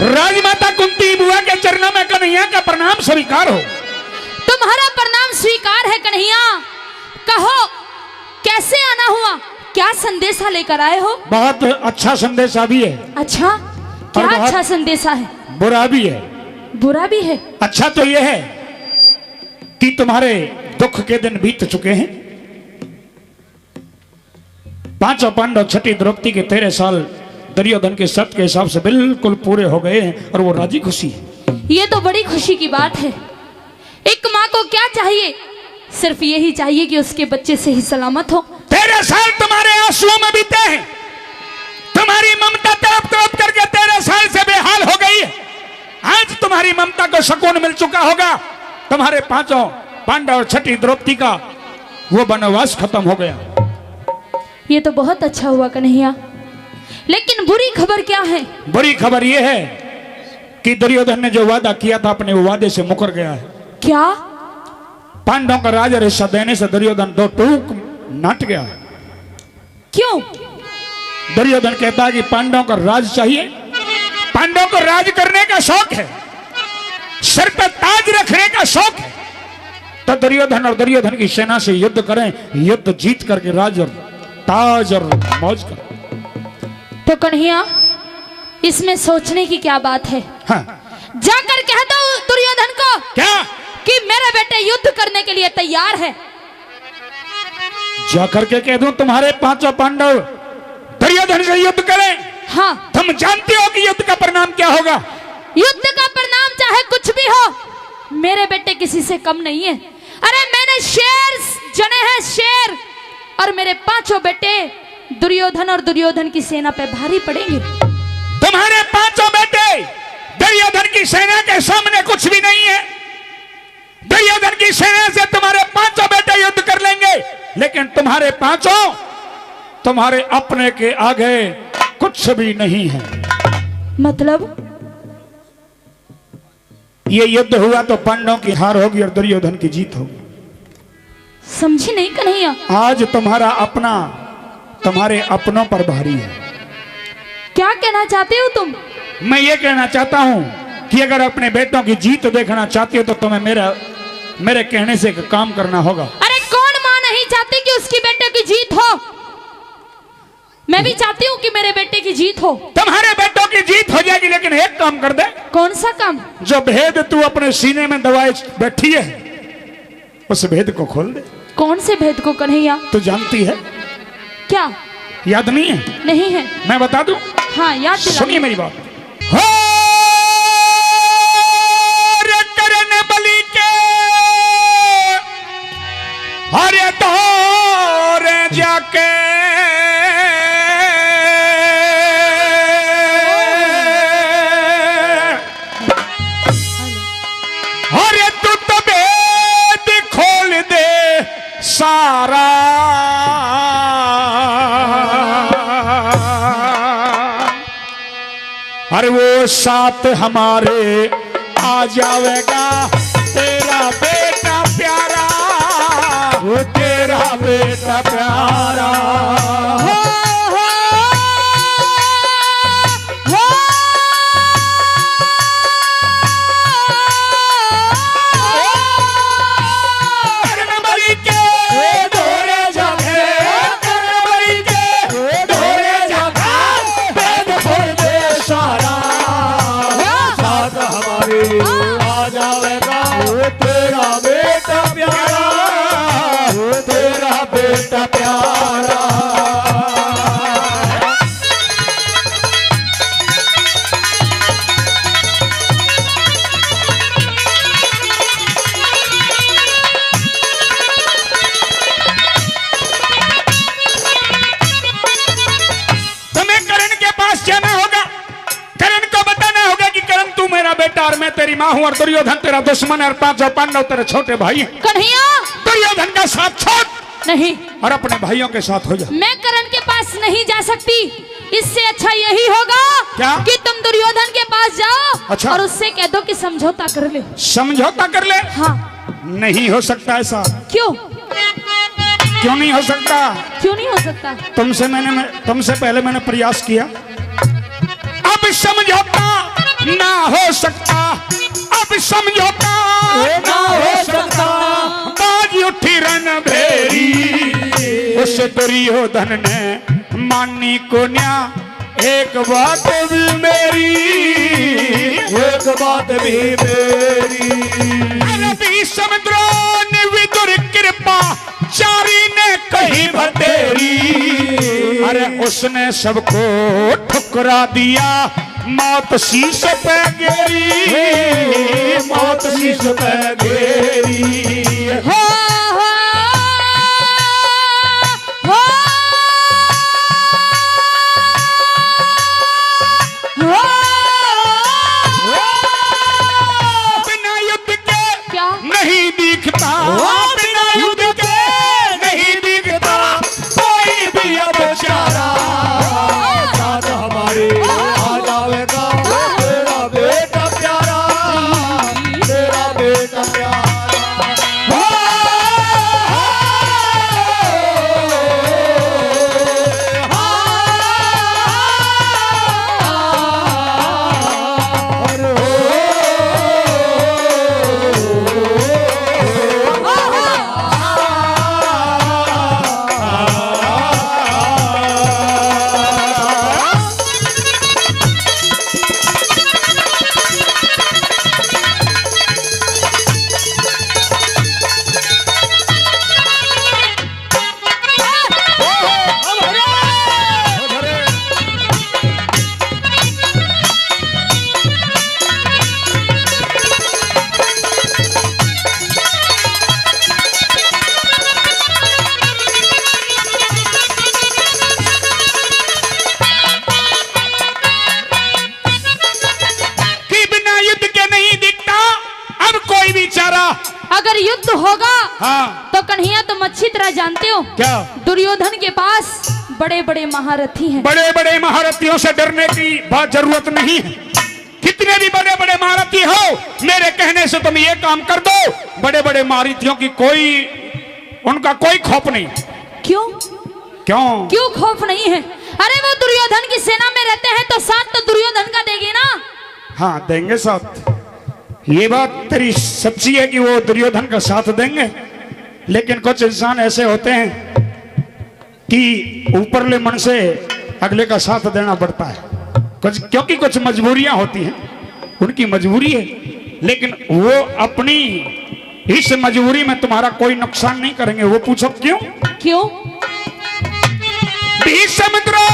राजमाता कुंती बुआ के चरणों में कन्हैया का प्रणाम स्वीकार हो। तुम्हारा प्रणाम स्वीकार है कन्हैया। कहो कैसे आना हुआ, क्या संदेशा लेकर आए हो? बहुत अच्छा संदेशा भी है। अच्छा, क्या बहुत अच्छा संदेशा है? बुरा भी है। बुरा भी है? अच्छा तो यह है कि तुम्हारे दुख के दिन बीत चुके हैं। पांचों पांडव छठी द्रौपदी के 13 साल दुर्योधन के शर्त के हिसाब से बिल्कुल पूरे हो गए हैं और वो राजी खुशी है। ये तो बड़ी खुशी की बात है। एक माँ को क्या चाहिए? सिर्फ यही चाहिए कि उसके बच्चे सही सलामत हो। 13 साल तुम्हारे आंसुओं में बीते हैं। तुम्हारी ममता तड़प तड़प करके 13 साल से बेहाल हो गई है। आज तुम्हारी ममता को सुकून मिल चुका होगा। तुम्हारे पांचों पांडव और छठी द्रौपदी का वो वनवास खत्म हो गया। ये तो बहुत अच्छा हुआ कन्हैया, लेकिन बुरी खबर क्या है? बुरी खबर ये है कि दुर्योधन ने जो वादा किया था अपने वो वादे से मुकर गया है। क्या? पांडवों का राज और हिस्सा देने से दुर्योधन दो टूक नट गया है। क्यों? दुर्योधन कहता है कि पांडवों का राज चाहिए, पांडवों को राज करने का शौक है, सिर पर ताज रखने का शौक है। तो दुर्योधन और दुर्योधन की सेना से युद्ध करें, युद्ध जीत करके राज और ताज और मौज करें। तो कन्हैया इसमें सोचने की क्या बात है? हाँ। जाकर कह दो दुर्योधन को क्या? कि मेरे बेटे युद्ध करने के लिए तैयार है। जाकर के कह दूं तुम्हारे पांचों पांडव दुर्योधन से युद्ध करें? हाँ। तुम जानते हो कि युद्ध का परिणाम क्या होगा? युद्ध का परिणाम चाहे कुछ भी हो, मेरे बेटे किसी से कम नहीं है। अरे मैंने शेर जने हैं, शेर, और मेरे पांचों बेटे दुर्योधन और दुर्योधन की सेना पे भारी पड़ेंगे। तुम्हारे पांचों बेटे दुर्योधन की सेना के सामने कुछ भी नहीं है। दुर्योधन की सेना से तुम्हारे पांचों बेटे युद्ध कर लेंगे, लेकिन तुम्हारे पांचों तुम्हारे अपने के आगे कुछ भी नहीं है। मतलब? ये युद्ध हुआ तो पांडवों की हार होगी और दुर्योधन की जीत होगी। समझी नहीं कन्हैया। आज तुम्हारा अपना तुम्हारे अपनों पर भारी है। क्या कहना चाहते हो तुम? मैं ये कहना चाहता हूं कि अगर अपने बेटों की जीत देखना चाहती हो तो तुम्हें मेरे कहने से एक काम करना होगा। अरे कौन माँ नहीं चाहती कि उसकी बेटे की जीत हो? मैं भी चाहती हूँ कि मेरे बेटे की जीत हो। तुम्हारे बेटों की जीत हो जाएगी, लेकिन एक काम कर दे। कौन सा काम? जो भेद तू अपने सीने में दबाए बैठी है, उस भेद को खोल दे। कौन से भेद को कन्हैया? तू जानती है? क्या? याद नहीं है? नहीं है। मैं बता दूं? हाँ याद दिला। सुनिए मेरी बात। हो रे करन बलि के हरे तोरे जाके हरे तू तो भेद खोल दे सारा। अरे वो साथ हमारे आ जाएगा तेरा बेटा प्यारा, वो तेरा बेटा प्यारा। हो, हो, हो, करनबली के धोरे जाके, करनबली के धोरे जाके भेद खोल दे सारा। साथ हमारे आ जाएगा वो तेरा बेटा प्यारा, वो तेरा बेटा प्यारा। तुम्हें करण के पास जाना होगा, करण को बताना होगा कि करण तू मेरा बेटा और मैं तेरी माँ हूं और दुर्योधन तेरा दुश्मन है और पांचों पांडव तेरे छोटे भाई हैं। कन्हैया दुर्योधन का साथ छोड़ नहीं, और अपने भाइयों के साथ हो जा। मैं करण के पास नहीं जा सकती। इससे अच्छा यही होगा क्या? कि तुम दुर्योधन के पास जाओ। अच्छा। और उससे कह दो कि समझौता कर ले। समझौता कर ले? हाँ। नहीं हो सकता ऐसा। क्यों? क्यों नहीं हो सकता? क्यों नहीं हो सकता? तुमसे पहले मैंने प्रयास किया। अब समझौता सकता अब समझौता, ना हो सकता बाज उठी रणभेरी। उस दुर्योधन ने मानी को न्या एक बात भी मेरी, एक बात भी मेरी। भीष्म द्रोण विदुर कृपा चारी ने कही भतेरी। अरे उसने सबको ठुकरा दिया मौत शीश पे गेरी, मौत शीश पे गेरी। हो हो हो बिना युद्ध के क्या नहीं दिखता, बिना युद्ध के नहीं दिखता कोई भी अब चारा। साथ हमारे आ जाएगा तेरा बेटा प्यारा, तेरा बेटा प्यारा। अगर युद्ध होगा हाँ तो कन्हैया तुम अच्छी तरह जानते हो क्या दुर्योधन के पास बड़े बड़े महारथी हैं। बड़े बड़े महारथियों से डरने की बात जरूरत नहीं है। कितने भी बड़े बड़े महारथी हो मेरे कहने से तुम ये काम कर दो, बड़े बड़े महारथियों की उनका कोई खौफ नहीं। क्यों क्यों क्यों खौफ नहीं है? अरे वो दुर्योधन की सेना में रहते हैं तो साथ तो दुर्योधन का देंगे ना। हाँ देंगे साथ, ये बात तेरी सच्ची है कि वो दुर्योधन का साथ देंगे, लेकिन कुछ इंसान ऐसे होते हैं कि ऊपरले मन से अगले का साथ देना पड़ता है क्योंकि कुछ मजबूरियां होती हैं, उनकी मजबूरी है, लेकिन वो अपनी इस मजबूरी में तुम्हारा कोई नुकसान नहीं करेंगे। वो पूछो क्यों? क्यों? भीष्म द्रोण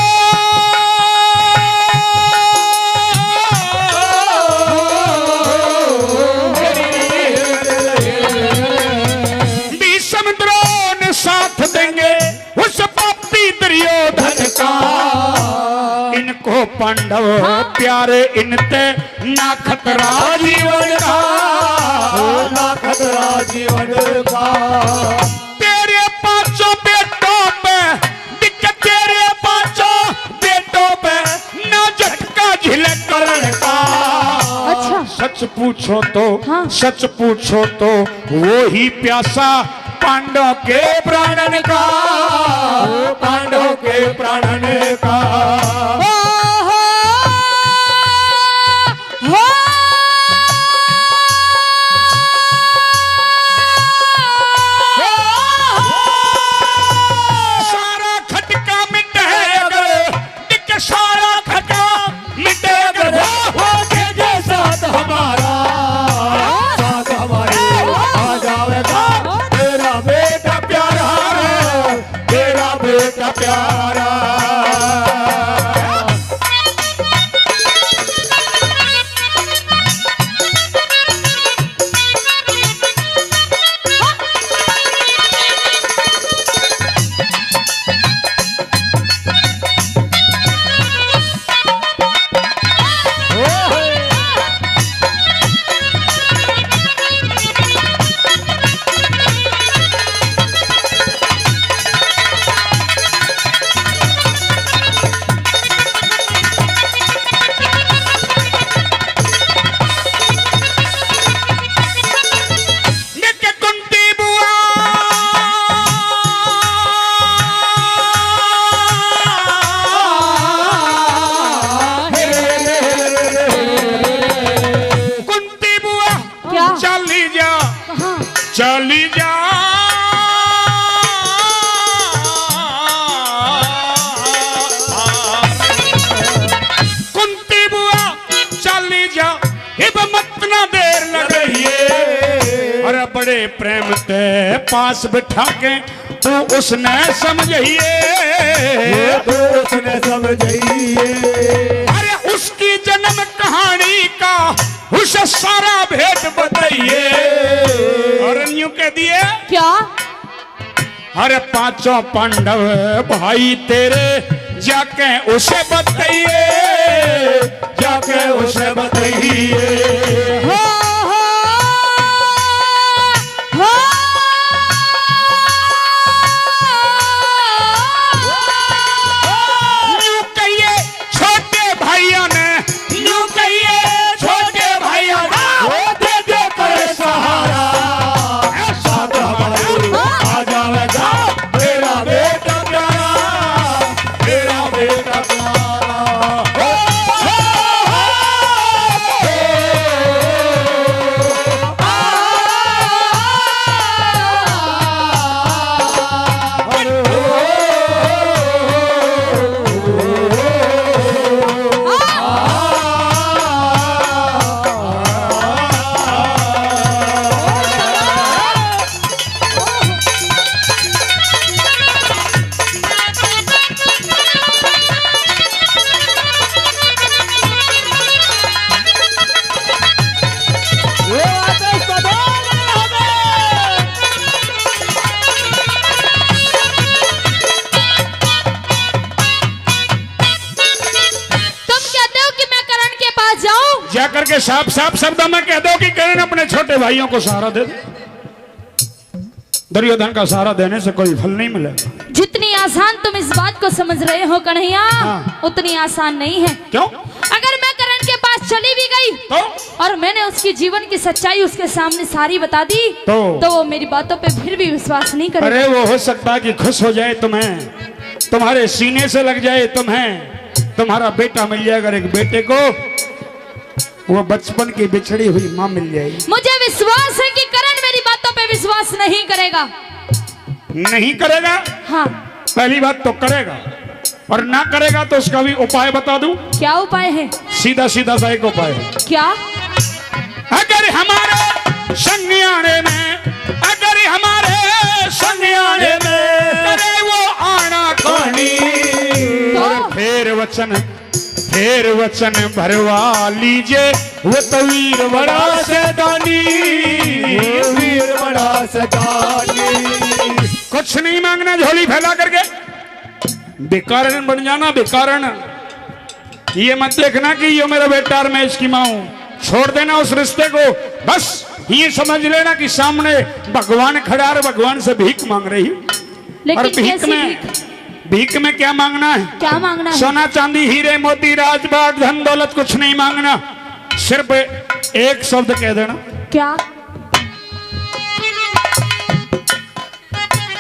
साथ देंगे उस पापी दुर्योधन का। इनको पांडव प्यारे, इनते ना खतरा जीवन का, ना खतरा जीवन का। तेरे पांचों बेटों पे दिक्कत, तेरे पांचों बेटों पे ना झटका झिलक करण का। अच्छा सच पूछो तो हाँ। सच पूछो तो वो ही प्यासा पांडव के प्राणन का, पांडव के प्राणन का। सारा खटका मिटे अगर, दिक्कत सारा खटका मिटे अगर हो के साथ हमारा, साथ हमारे आ जाएगा तेरा बेटा प्यारा, तेरा बेटा प्यारा। बड़े प्रेम ते पास बिठा के तू उसने समझिए, तू उसने समझिए। अरे उसकी जन्म कहानी का उसे सारा भेद बताइए। और यूं कह दिए क्या? अरे पांचों पांडव भाई तेरे जाके उसे बताइए, जाके उसे बताइए। हो हो हो यूं कहिए छोटे भाइयों ने, यूं कहिए छोटे भाइयों ने वो दे दे कर सहारा, साथ हमारे आ जाएगा तेरा बेटा प्यारा, तेरा बेटा प्यारा। जा करके साफ साफ शब्दों में कह दो कि करण अपने छोटे भाइयों को सहारा दे दे। दुर्योधन का सहारा देने से कोई फल नहीं मिलेगा। जितनी आसान तुम इस बात को समझ रहे हो कन्हैया, हाँ। उतनी आसान नहीं है। क्यों? अगर मैं करण के पास चली भी गई और मैंने उसकी जीवन की सच्चाई उसके सामने सारी बता दी तो वो मेरी बातों पे फिर भी विश्वास नहीं करेगा। अरे वो हो सकता है कि खुश हो जाए तुम्हें, तुम्हारे सीने से लग जाए, तुम्हें तुम्हारा बेटा मिल जाए। अगर एक बेटे को वो बचपन की बिछड़ी हुई माँ मिल जाएगी। मुझे विश्वास है कि करण मेरी बातों पे विश्वास नहीं करेगा। नहीं करेगा? हाँ। पहली बात तो करेगा, और ना करेगा तो उसका भी उपाय बता दूं। क्या उपाय है? सीधा सीधा सा एक उपाय है। क्या? अगर हमारे संज्ञाने में, अगर हमारे संज्ञाने में करे वो आना खानी, और फिर वचन भरवा लीजिए, वो तो वीर बड़ा सैतानी, वीर बड़ा सैतानी। कुछ नहीं मांगना, झोली फैला करके बेकारण बन जाना। बेकारण ये मत देखना कि ये मेरा बेटा और मैं इसकी माँ हूं। छोड़ देना उस रिश्ते को। बस ये समझ लेना कि सामने भगवान खड़ा और भगवान से भीख मांग रही। और भीख में क्या मांगना है? क्या मांगना है? सोना चांदी हीरे मोती राजपाट धन दौलत कुछ नहीं मांगना। सिर्फ एक शब्द कह देना। क्या?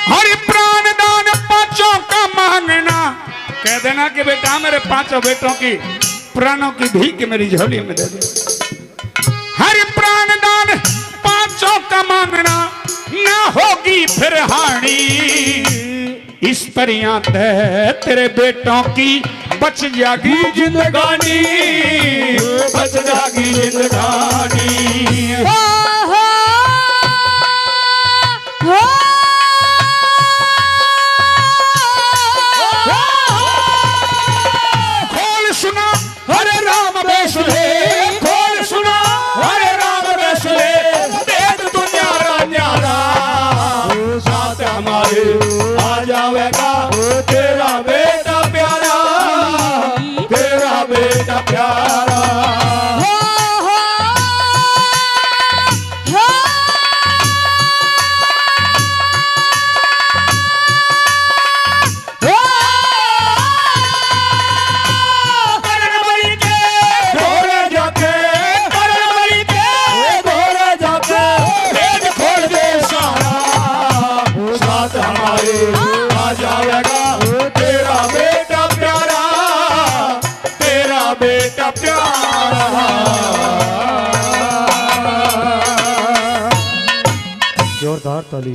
हरि प्राण दान पांचों का मांगना। कह देना कि बेटा मेरे पांचों बेटों की प्राणों की भीख मेरी झोली में दे दे। हरि प्राण दान पांचों का मांगना, ना होगी फिर हानि। इस परियां तेरे बेटों की बच जागी जिंदगानी, बच जागी जिंदगानी। हो हो हो खोल सुना हरे राम बेसुरे, खोल सुना हरे राम बेसुरे, देख तू न्यारा न्यारा, साथ हमारे आ जाएगा तेरा बेटा प्यारा, तेरा बेटा प्यारा। हो हो हो करनबली के घोड़े जाके, करनबली के घोड़े जाके, भेद खोल दे सारा, साथ हमारे आ जाएगा तेरा बेटा प्यारा, तेरा बेटा प्यारा। जोरदार ताली।